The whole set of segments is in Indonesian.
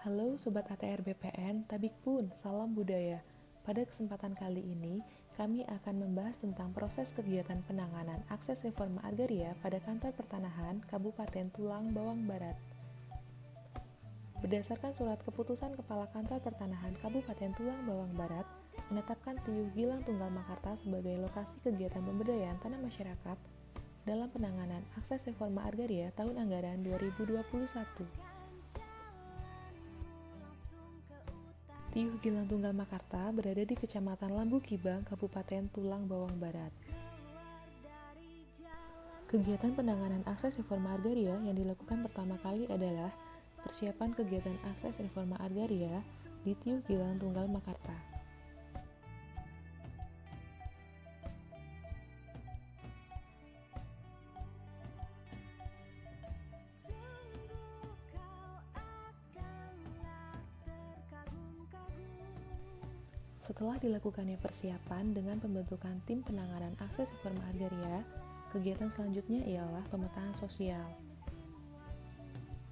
Halo Sobat ATR BPN, Tabik Pun, salam budaya. Pada kesempatan kali ini, kami akan membahas tentang proses kegiatan penanganan akses reforma agraria pada kantor pertanahan Kabupaten Tulang Bawang Barat. Berdasarkan surat keputusan Kepala Kantor Pertanahan Kabupaten Tulang Bawang Barat, menetapkan Tiuh Gilang Tunggal Makarta sebagai lokasi kegiatan pemberdayaan tanah masyarakat dalam penanganan akses reforma agraria tahun anggaran 2021. Tiuh Gilang Tunggal Makarta berada di Kecamatan Lambu Kibang, Kabupaten Tulang Bawang Barat. Kegiatan penanganan akses reforma agraria yang dilakukan pertama kali adalah persiapan kegiatan akses reforma agraria di Tiuh Gilang Tunggal Makarta. Setelah dilakukannya persiapan dengan pembentukan tim penanganan akses reforma agraria, kegiatan selanjutnya ialah pemetaan sosial.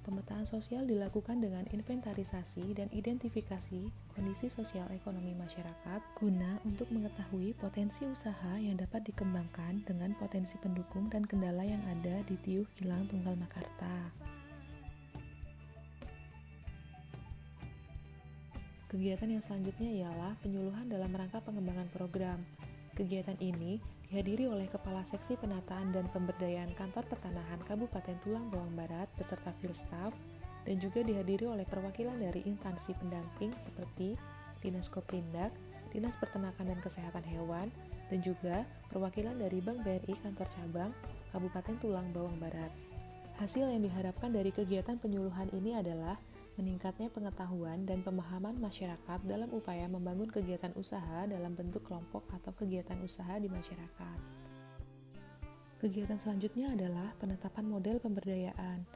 Pemetaan sosial dilakukan dengan inventarisasi dan identifikasi kondisi sosial ekonomi masyarakat guna untuk mengetahui potensi usaha yang dapat dikembangkan dengan potensi pendukung dan kendala yang ada di Tiuh Gilang Tunggal Makarta. Kegiatan yang selanjutnya ialah penyuluhan dalam rangka pengembangan program. Kegiatan ini dihadiri oleh Kepala Seksi Penataan dan Pemberdayaan Kantor Pertanahan Kabupaten Tulang Bawang Barat beserta field staff dan juga dihadiri oleh perwakilan dari instansi pendamping seperti Dinas Koprindak, Dinas Peternakan dan Kesehatan Hewan, dan juga perwakilan dari Bank BRI Kantor Cabang Kabupaten Tulang Bawang Barat. Hasil yang diharapkan dari kegiatan penyuluhan ini adalah meningkatnya pengetahuan dan pemahaman masyarakat dalam upaya membangun kegiatan usaha dalam bentuk kelompok atau kegiatan usaha di masyarakat. Kegiatan selanjutnya adalah penetapan model pemberdayaan.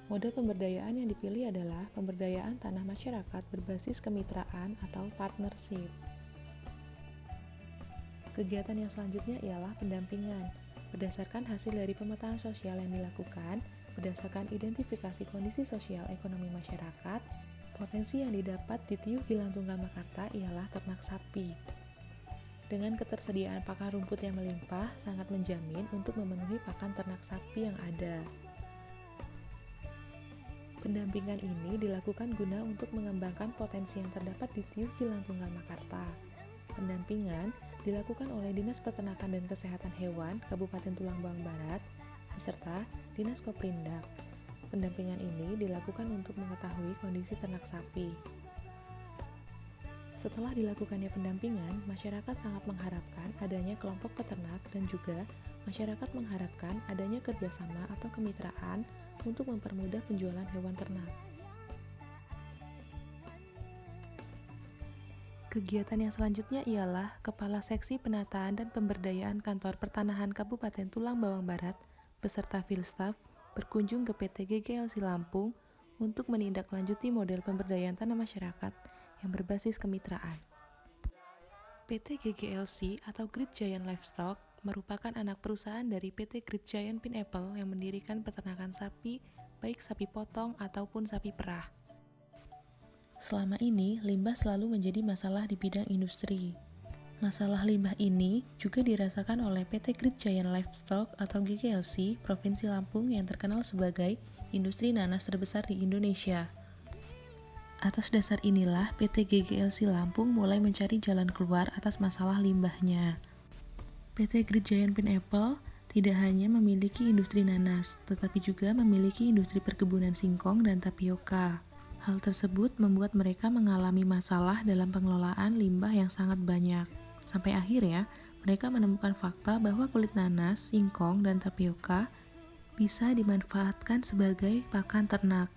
Model pemberdayaan yang dipilih adalah pemberdayaan tanah masyarakat berbasis kemitraan atau partnership. Kegiatan yang selanjutnya ialah pendampingan. Berdasarkan hasil dari pemetaan sosial yang dilakukan, berdasarkan identifikasi kondisi sosial ekonomi masyarakat, potensi yang didapat di Tiuh Gilang Tunggal Makarta ialah ternak sapi. Dengan ketersediaan pakan rumput yang melimpah, sangat menjamin untuk memenuhi pakan ternak sapi yang ada. Pendampingan ini dilakukan guna untuk mengembangkan potensi yang terdapat di Tiuh Gilang Tunggal Makarta. Pendampingan dilakukan oleh Dinas Peternakan dan Kesehatan Hewan Kabupaten Tulang Bawang Barat serta Dinas Koprindak. Pendampingan ini dilakukan untuk mengetahui kondisi ternak sapi. Setelah dilakukannya pendampingan, masyarakat sangat mengharapkan adanya kelompok peternak dan juga masyarakat mengharapkan adanya kerjasama atau kemitraan untuk mempermudah penjualan hewan ternak. Kegiatan yang selanjutnya ialah Kepala Seksi Penataan dan Pemberdayaan Kantor Pertanahan Kabupaten Tulang Bawang Barat beserta field staff berkunjung ke PT GGLC Lampung untuk menindaklanjuti model pemberdayaan tanah masyarakat yang berbasis kemitraan. PT GGLC atau Great Giant Livestock merupakan anak perusahaan dari PT Great Giant Pineapple yang mendirikan peternakan sapi, baik sapi potong ataupun sapi perah. Selama ini, limbah selalu menjadi masalah di bidang industri. Masalah limbah ini juga dirasakan oleh PT Great Giant Livestock atau GGLC Provinsi Lampung yang terkenal sebagai industri nanas terbesar di Indonesia. Atas dasar inilah PT GGLC Lampung mulai mencari jalan keluar atas masalah limbahnya. PT Great Giant Pineapple tidak hanya memiliki industri nanas, tetapi juga memiliki industri perkebunan singkong dan tapioka. Hal tersebut membuat mereka mengalami masalah dalam pengelolaan limbah yang sangat banyak. Sampai akhirnya, mereka menemukan fakta bahwa kulit nanas, singkong, dan tapioka bisa dimanfaatkan sebagai pakan ternak.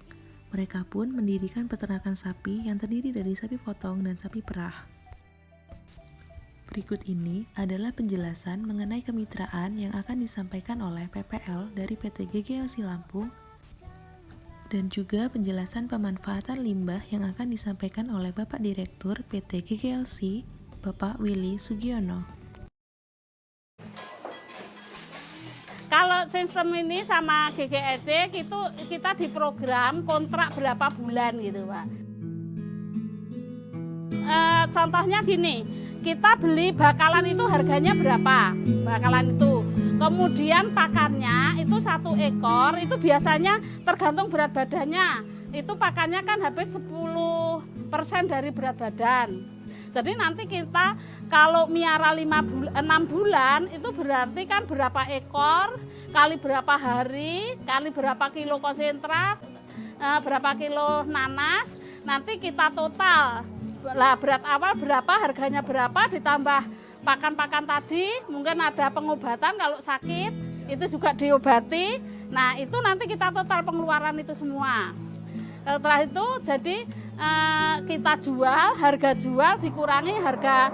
Mereka pun mendirikan peternakan sapi yang terdiri dari sapi potong dan sapi perah. Berikut ini adalah penjelasan mengenai kemitraan yang akan disampaikan oleh PPL dari PT GGLC Lampung dan juga penjelasan pemanfaatan limbah yang akan disampaikan oleh Bapak Direktur PT GGLC, Bapak Willy Sugiono. Kalau sistem ini sama GGLC itu kita diprogram kontrak berapa bulan gitu, Pak. Contohnya gini, kita beli bakalan itu harganya berapa? Bakalan itu. Kemudian pakannya itu 1 ekor, itu biasanya tergantung berat badannya. Itu pakannya kan habis 10% dari berat badan. Jadi nanti kita kalau miara 6 bulan itu berarti kan berapa ekor, kali berapa hari, kali berapa kilo konsentrat, berapa kilo nanas, nanti kita total. Lah berat awal berapa, harganya berapa, ditambah pakan-pakan tadi, mungkin ada pengobatan kalau sakit, itu juga diobati. Nah itu nanti kita total pengeluaran itu semua. Setelah itu jadi kita jual, harga jual dikurangi harga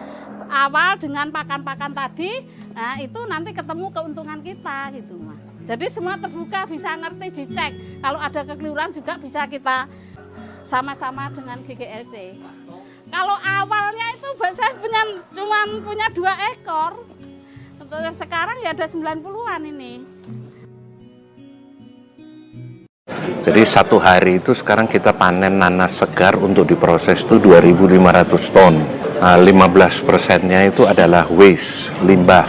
awal dengan pakan-pakan tadi, nah itu nanti ketemu keuntungan kita gitu. Jadi semua terbuka, bisa ngerti, dicek. Kalau ada kekeliruan juga bisa kita sama-sama dengan GGLC. Kalau awalnya itu saya cuma punya 2 ekor, sekarang ya ada 90-an ini. Jadi 1 hari itu sekarang kita panen nanas segar untuk diproses itu 2.500 ton. Nah, 15%-nya itu adalah waste, limbah.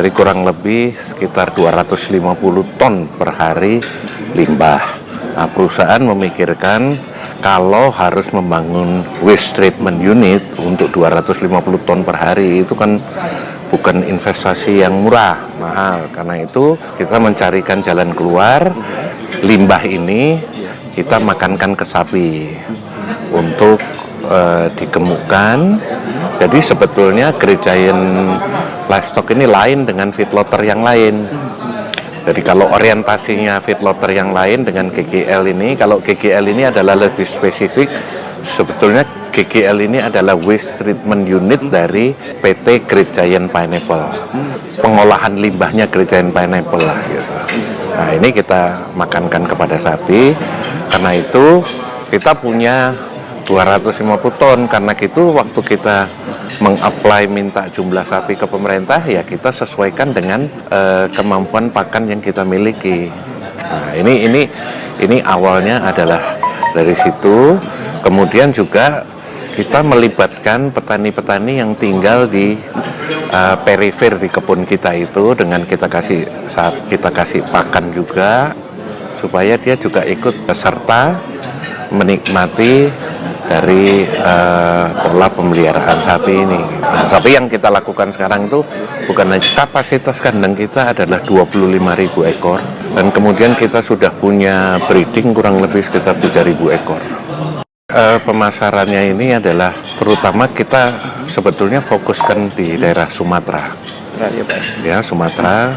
Jadi kurang lebih sekitar 250 ton per hari limbah. Nah, perusahaan memikirkan kalau harus membangun waste treatment unit untuk 250 ton per hari itu kan bukan investasi yang murah, mahal. Karena itu kita mencarikan jalan keluar. Limbah ini kita makankan ke sapi untuk digemukkan. Jadi sebetulnya Great Giant Livestock ini lain dengan feedlotter yang lain. Jadi kalau orientasinya feedlotter yang lain dengan GGL ini, kalau GGL ini adalah lebih spesifik, sebetulnya GGL ini adalah waste treatment unit dari PT Great Giant Pineapple. Pengolahan limbahnya Great Giant Pineapple lah gitu. Nah ini kita makankan kepada sapi, karena itu kita punya 250 ton, karena gitu waktu kita mengapply minta jumlah sapi ke pemerintah ya kita sesuaikan dengan kemampuan pakan yang kita miliki. Nah ini awalnya adalah dari situ, kemudian juga kita melibatkan petani-petani yang tinggal di perifer di kebun kita itu dengan kita kasih pakan juga supaya dia juga ikut serta menikmati dari pola pemeliharaan sapi ini. Nah, sapi yang kita lakukan sekarang itu bukan hanya kapasitas kandang kita adalah 25.000 ekor dan kemudian kita sudah punya breeding kurang lebih sekitar 3.000 ekor. Pemasarannya ini adalah terutama kita sebetulnya fokuskan di daerah Sumatera. Ya, Sumatera.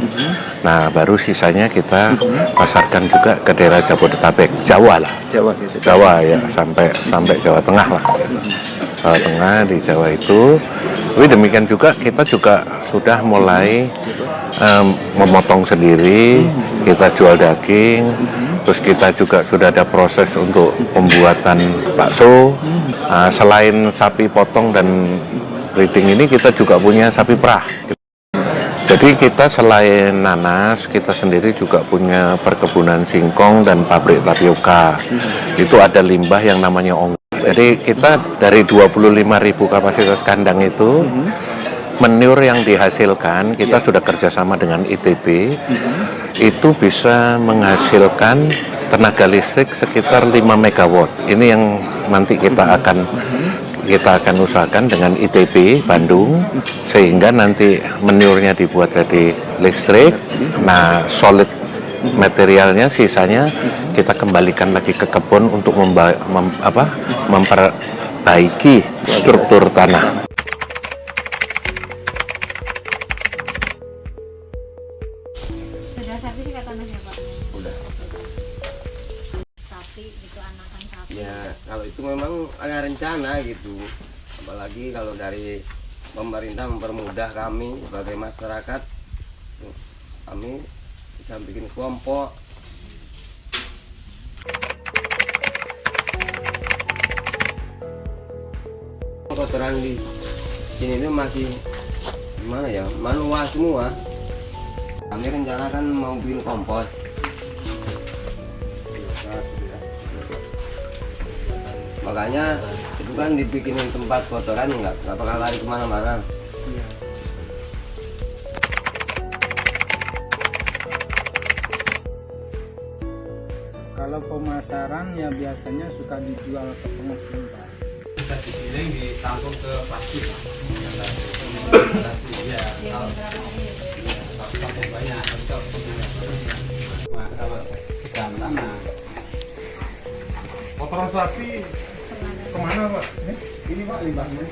Nah, baru sisanya kita pasarkan juga ke daerah Jabodetabek, Jawa lah. Jawa ya, sampai Jawa Tengah lah. Jawa Tengah, di Jawa itu. Tapi demikian juga kita juga sudah mulai memotong sendiri, kita jual daging. Terus kita juga sudah ada proses untuk pembuatan bakso. Selain sapi potong dan breeding ini, kita juga punya sapi perah. Jadi kita selain nanas, kita sendiri juga punya perkebunan singkong dan pabrik tapioka. Itu ada limbah yang namanya onggoh. Jadi kita dari 25.000 kapasitas kandang itu, manure yang dihasilkan, kita sudah kerjasama dengan ITB, itu bisa menghasilkan tenaga listrik sekitar 5 megawatt. Ini yang nanti kita akan usahakan dengan ITB Bandung, sehingga nanti manure-nya dibuat jadi listrik. Nah, solid materialnya sisanya kita kembalikan lagi ke kebun untuk memperbaiki struktur tanah. Sudah sertifikat tanahnya Pak? Udah. Sapi gitu, anakan sapi. Ya kalau itu memang ada rencana gitu, apalagi kalau dari pemerintah mempermudah kami sebagai masyarakat, kami bisa bikin kelompok. Kotoran di sini itu masih gimana ya, manual semua. Kami rencanakan mau bikin kompos. Makanya itu kan dibikinin tempat kotoran nggak bakal lari kemana-mana. Iya. Kalau pemasaran ya biasanya suka dijual ke pengunjung, Pak. Kita digiling ditampung ke plastik. Iya, kalau pakai banyak, kalau jam sana. Kotoran sapi kemana Pak? Ini Pak limbahnya.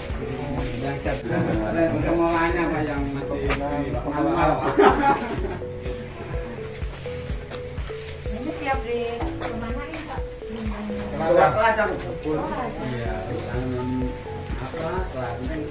Yang siap. Ada pengolahannya Pak yang masih manual. Ini tiap di kemana ini Pak? Ladang. Iya, apa? Ladang.